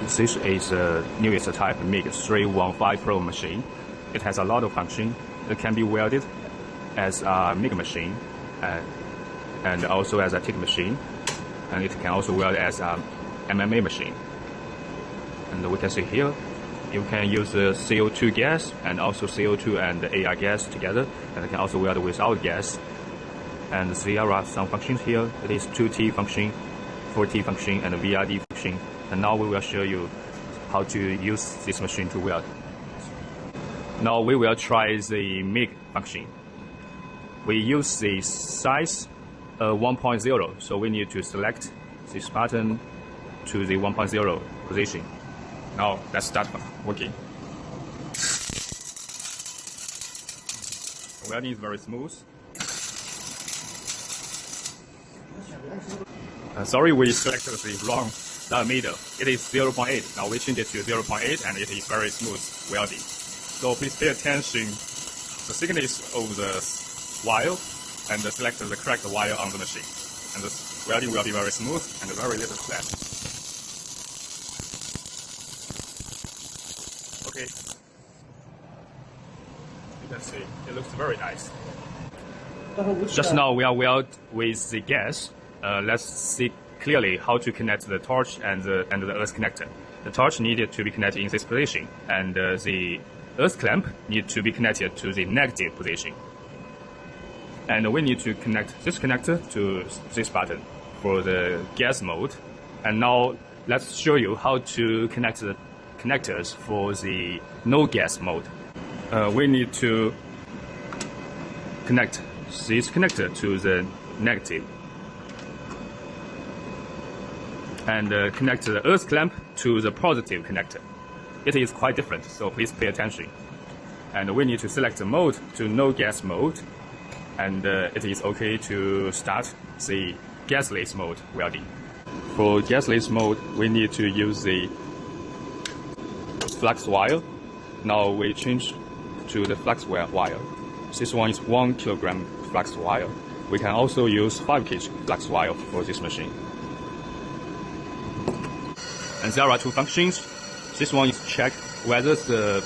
This is the newest type MIG315pro machine. It has a lot of function. It can be welded as a MIG machine and also as a TIG machine. And it can also weld as a MMA machine. And we can see here, you can use the CO2 gas and also CO2 and the AR gas together. And it can also weld without gas. And there are some functions here. It is 2T function, 4T function, and a VRD function. And now we will show you how to use this machine to weld. Now we will try the MIG function. We use the size 1.0, so we need to select this button to the 1.0 position. Now let's start working. The welding is very smooth. Sorry, we selected the wrong diameter. It is 0.8. Now we change it to 0.8 and it is very smooth welding. So please pay attention the thickness of the wire and select the correct wire on the machine. And the welding will be very smooth and very little flat. Okay. You can see it looks very nice. Just now we are welding with the gas. Let's see clearly how to connect the torch and the earth connector. The torch needed to be connected in this position, and the earth clamp needs to be connected to the negative position. And we need to connect this connector to this button for the gas mode. And now let's show you how to connect the connectors for the no gas mode. We need to connect this connector to the negative and connect the earth clamp to the positive connector. It is quite different, so please pay attention. And we need to select the mode to no gas mode, and it is okay to start the gasless mode welding. For gasless mode, we need to use the flux wire. Now we change to the flux wire. This one is 1 kilogram flux wire. We can also use 5 kg flux wire for this machine. And there are two functions. This one is check whether the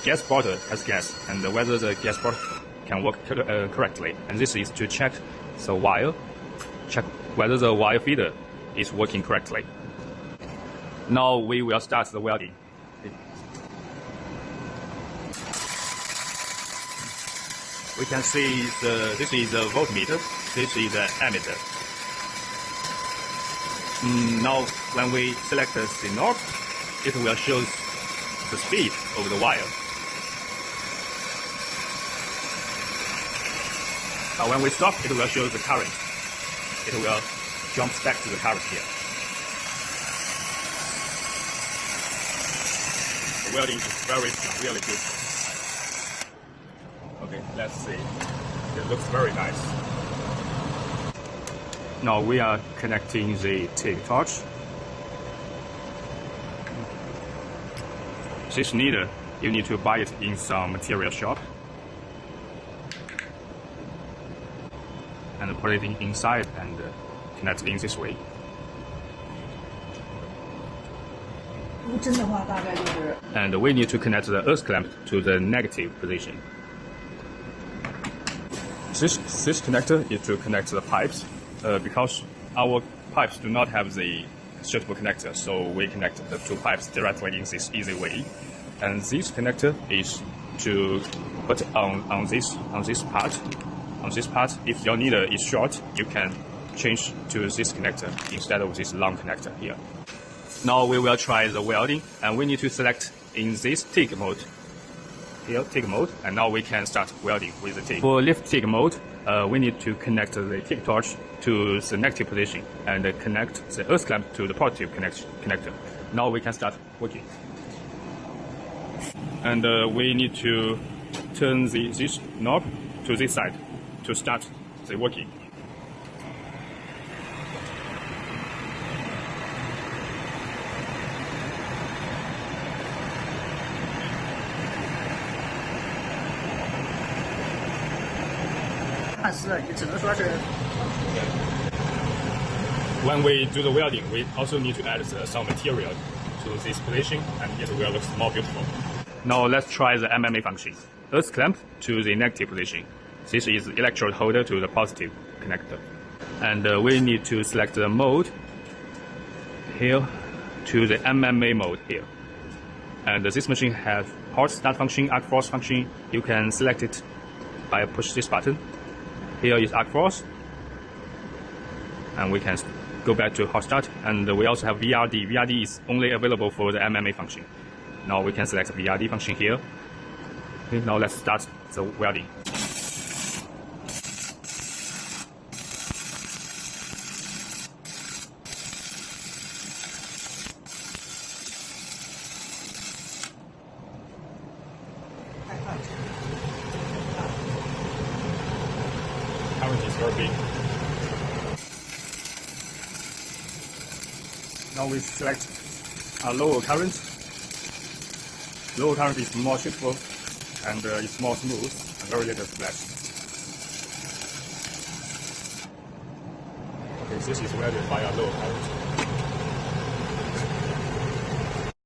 gas bottle has gas and whether the gas bottle can work correctly. And this is to check the wire, check whether the wire feeder is working correctly. Now we will start the welding. We can see this is the voltmeter, this is the ammeter. Now when we select the knob, it will show the speed of the wire. Now when we stop, it will show the current. It will jump back to the current here. The welding is really good. Okay, let's see. It looks very nice. Now we are connecting the TIG torch. This needle, you need to buy it in some material shop and put it inside and connect it in this way. And we need to connect the earth clamp to the negative position. This connector is to connect the pipes because our pipes do not have the suitable connector, so we connect the two pipes directly in this easy way. And this connector is to put on this part. On this part, if your needle is short, you can change to this connector instead of this long connector here. Now we will try the welding, and we need to select in this TIG mode. Here, TIG mode, and now we can start welding with the TIG. For lift TIG mode, we need to connect the TIG torch to the negative position and connect the earth clamp to the positive connector. Now we can start working. And we need to turn this knob to this side to start the working. When we do the welding, we also need to add some material to this position, and it will look more beautiful. Now let's try the MMA function. Let's clamp to the negative position. This is electrode holder to the positive connector. And we need to select the mode here to the MMA mode here. And this machine has hot start function, arc force function. You can select it by push this button. Here is arc force. And we can go back to hot start. And we also have VRD. VRD is only available for the MMA function. Now we can select the VRD function here. Okay, now let's start the welding. Current is very big. Now we select a lower current. Lower current is more suitable and it's more smooth and very little splash. Okay, this is welded by a lower current.